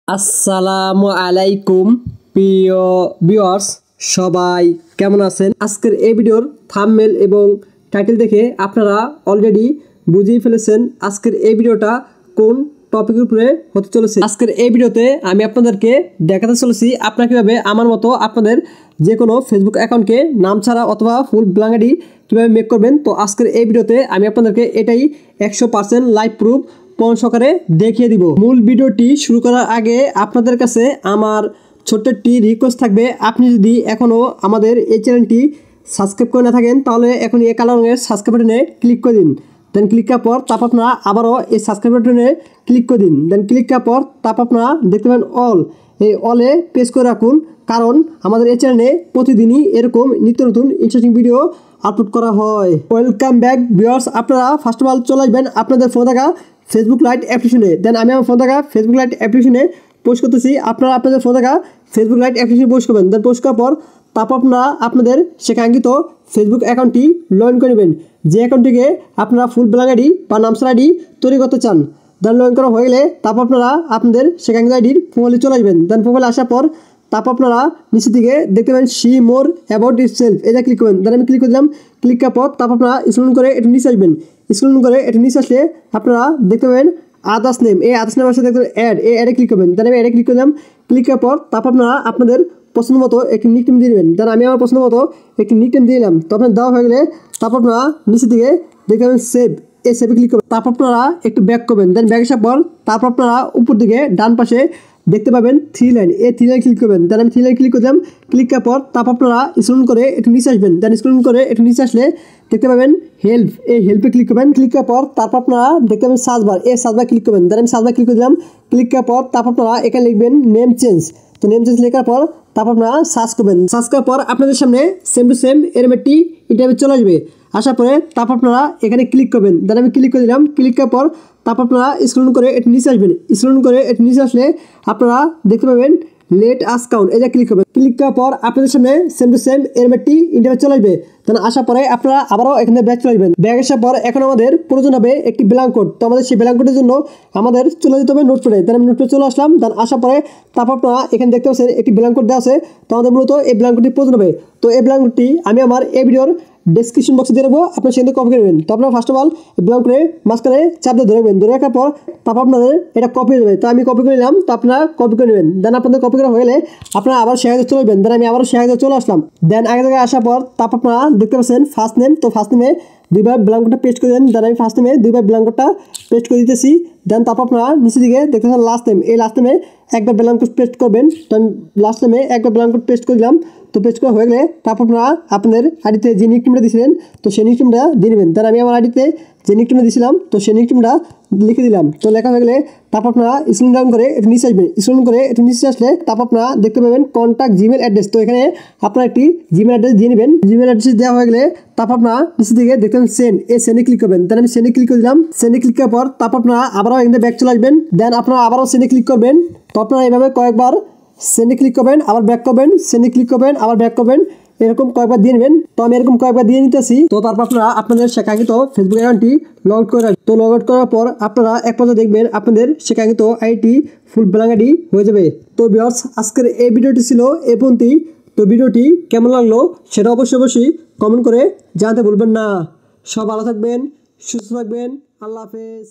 আসসালামু আলাইকুম প্রিয় ভিউয়ার্স, সবাই কেমন আছেন? আজকের এই ভিডিওর থাম্বনেল এবং টাইটেল দেখে আপনারা অলরেডি বুঝেই ফেলেছেন আজকের এই ভিডিওটা কোন টপিকের উপরে হতে চলেছে। আজকের এই ভিডিওতে আমি আপনাদেরকে দেখাতে চলেছি আপনারা কীভাবে আমার মতো আপনাদের যে কোনো ফেসবুক অ্যাকাউন্টকে নাম ছাড়া অথবা ফুল ব্ল্যাঙ্ক আইডি কীভাবে মেক করবেন। তো আজকের এই ভিডিওতে আমি আপনাদেরকে এটাই 100% লাইভ প্রুফ প্রমাণ সহকারে দেখিয়ে দিব। মূল ভিডিওটি শুরু করার আগে আপনাদের কাছে আমার ছোট্ট একটি রিকোয়েস্ট থাকবে, আপনি যদি এখনও আমাদের এই চ্যানেলটি সাবস্ক্রাইব করে না থাকেন তাহলে এখন এই কালো রঙের সাবস্ক্রাইব বাটনে ক্লিক করে দিন। দেন ক্লিক করার পর তারপর আপনারা আবারও এই সাবস্ক্রাইব বাটনে ক্লিক করে দিন। দেন ক্লিক করার পর তারপর আপনারা দেখতে পাবেন অল, এই অলে প্রেস করে রাখুন, কারণ আমাদের এই চ্যানেলে প্রতিদিনই এরকম নিত্য নতুন ইন্টারেস্টিং ভিডিও আপলোড করা হয়। ওয়েলকাম ব্যাক ভিউয়ার্স, আপনারা ফার্স্ট অফ অল চলে আসবেন আপনাদের ফোনে থাকা ফেসবুক লাইট অ্যাপ্লিকেশনে। দেন আমি আমার ফোন থাকা ফেসবুক লাইট অ্যাপ্লিকেশনে পোস্ট করতেছি, আপনারা আপনাদের ফোন থাকা ফেসবুক লাইট অ্যাপ্লিকেশনে পোস্ট করবেন। দেন পোস্ট করার পর তারপর আপনারা আপনাদের সেখাঙ্কিত ফেসবুক অ্যাকাউন্টটি লগ ইন করে নেবেন, যে অ্যাকাউন্টটিকে আপনারা ফুল ব্ল্যাঙ্ক আইডি বা নামসার আইডি তৈরি করতে চান। দেন লগ ইন করা হয়ে গেলে তারপর আপনারা আপনাদের সেখাঙ্কিত আইডির প্রোফাইলে চলে আসবেন। দেন প্রোফাইলে আসার পর তারপর আপনারা নিচের দিকে দেখতে পাবেন সি মোর অ্যাবাউট ইটসেলফ, এটা ক্লিক করবেন। দেন আমি ক্লিক করে দিলাম। ক্লিক করার পর তারপর আপনারা স্ক্রল করে একটু নিচে আসবেন। স্ক্রল করে একটু নিচে আসলে আপনারা দেখতে পাবেন আদার্স নেম, এই আদার্স নেমের সাথে দেখতে অ্যাড, এই অ্যাডে ক্লিক করবেন। দেন আমি অ্যাডে ক্লিক করলাম। ক্লিক করার পর তারপর আপনারা আপনাদের পছন্দ মতো একটি নিকনেম দিয়ে দেবেন। দেন আমি আমার পছন্দ মতো একটি নিকনেম দিয়ে দিলাম। তখন দেওয়া হয়ে গেলে তারপর আপনারা নিচের দিকে দেখতে পাবেন সেভ, এই সেভে ক্লিক করবেন। তারপর আপনারা একটু ব্যাক করবেন। দেন ব্যাক আসার পর তারপর আপনারা উপর দিকে ডান পাশে দেখতে পাবেন থ্রি লাইন, এই থ্রি লাইন ক্লিক করবেন। দেন আমি থ্রি লাইন ক্লিক করলাম। ক্লিক করার পর তারপর আপনারা স্ক্রল করে একটু নিচে আসবেন। দেন স্ক্রল করে একটু নিচে আসলে দেখতে পাবেন হেল্প, এই হেল্পে ক্লিক করবেন। ক্লিক করার পর তারপর আপনারা দেখতে পাবেন সার্চ বার, এই সার্চ বার ক্লিক করবেন। দেন আমি সার্চ বার ক্লিক করে দিলাম। ক্লিক করার পর তারপর আপনারা এখানে লিখবেন নেম চেঞ্জ, তো নেম চেঞ্জ লেখার পর তারপর আপনারা সার্চ করবেন। সার্চ করার পর আপনাদের সামনে সেম টু সেম এরম একটি ইন্টারভিউ চলে আসবে। আসার পরে তারপর আপনারা এখানে ক্লিক করবেন। দেন আমি ক্লিক করে দিলাম। ক্লিক করার পর তারপর আপনারা স্ক্রল করে একটু নিচে আসবেন। স্ক্রল করে একটু নিচে আসলে আপনারা দেখতে পাবেন লেট আস কাউন্ট, এটা ক্লিক করবেন। ক্লিক করার পর আপনাদের সামনে সেম টু সেম এরম একটি ইন্টারভিউ চলে আসবে। দেন আসার পরে আপনারা আবারও এখানে ব্যাক চলে আসবেন। ব্যাক আসার পর এখন আমাদের প্রয়োজন হবে একটি ব্ল্যাঙ্ক কোড, তো আমাদের সেই ব্ল্যাঙ্ক কোডের জন্য আমাদের চলে যেতে হবে নোটপ্যাডে। দেন আমি নোটপ্যাডে চলে আসলাম। দেন আসার পরে তারপর আপনারা এখানে দেখতে পাচ্ছেন একটি ব্ল্যাঙ্ক কোড দেওয়া আছে, তো আমাদের মূলত এই ব্ল্যাঙ্ক কোডটি প্রয়োজন হবে। তো এই ব্ল্যাঙ্ক কোডটি আমি আমার এই ভিডিওর ডেসক্রিপশন বক্সে দিয়ে দেবো, আপনারা সেখান থেকে কপি করে নেবেন। তো আপনারা ফার্স্ট অফ অল ব্ল্যাঙ্ক করে মাঝখানে চাপ দিয়ে ধরে রাখবেন। ধরে রাখার পর তারপর আপনাদের এটা কপি হয়ে যাবে। তো আমি কপি করে নিলাম, তো আপনারা কপি করে নেবেন। দেন আপনাদের কপি করা হয়ে গেলে আপনারা আবার শেয়ারে চলে আসবেন। দেন আমি আবার শেয়ারে চলে আসলাম। দেন আগে জায়গায় আসার পর তারপর আপনারা দেখতে পাচ্ছেন ফার্স্ট নেম, তো ফার্স্ট নেমে দুইবার ব্ল্যাঙ্ক কোডটা পেস্ট করে দেন। দেন আমি ফার্স্ট নেমে দুইবার ব্ল্যাঙ্ক কোডটা পেস্ট করে দিতেছি। দেন তারপর আপনারা নিচের দিকে দেখতে পাচ্ছেন লাস্ট নেম, এই লাস্ট নেমে একবার ব্ল্যাঙ্ক কোড পেস্ট করবেন। তো আমি লাস্ট নেমে একবার ব্ল্যাঙ্ক কোড পেস্ট করে দিলাম। তো পেস্ট করা হয়ে গেলে তারপর আপনারা আপনাদের আইডিতে যে নিকনেমটা দিয়েছিলেন তো সেই নিকনেমটা দিয়ে নেবেন। দেন আমি আমার আইডিতে যে নিকনেমটা দিয়েছিলাম তো সেই নিকনেমটা লিখে দিলাম। তো লেখা হয়ে গেলে তারপর আপনারা স্ক্রল ডাউন করে একটু নিচে আসবেন। স্ক্রল করে একটু নিচে আসলে তারপর আপনারা দেখতে পাবেন কন্ট্যাক্ট জিমেল অ্যাড্রেস, তো এখানে আপনারা একটি জিমেল অ্যাড্রেস দিয়ে নেবেন। জিমেল অ্যাড্রেস দেওয়া হয়ে গেলে তারপর আপনারা নিচে দিকে দেখতে পাবেন সেন্ড, এই সেন্ডে ক্লিক করবেন। দেন আমি সেন্ডে ক্লিক করে দিলাম। সেন্ডে ক্লিক করার পর তারপর আপনারা আবারও এখানে ব্যাক চলে আসবেন। দেন আপনারা আবারও সেন্ডে ক্লিক করবেন। তো আপনারা এইভাবে কয়েকবার সেন্ডে ক্লিক করবেন, আবার ব্যাক করবেন, সেন্ডে ক্লিক করবেন, আবার ব্যাক করবেন, এরকম কয়েকবার দিয়ে নেবেন। তো আমি এরকম কয়েকবার দিয়ে নিতেছি। তো তারপর আপনারা আপনাদের সেখাঙ্কিত ফেসবুক অ্যাকাউন্টটি লগ আউট করে রাখবেন। তো লগ আউট করার পর আপনারা এক পর্যায়ে দেখবেন আপনাদের সেখাঙ্কিত আইডি ফুল ব্ল্যাঙ্ক আইডি হয়ে যাবে। তো ভিউয়ার্স, আজকের এই ভিডিওটি ছিল এই পর্যন্তই। তো ভিডিওটি কেমন লাগলো সেটা অবশ্যই কমেন্ট করে জানাতে ভুলবেন না। সব ভালো থাকবেন, সুস্থ থাকবেন, আল্লাহ হাফেজ।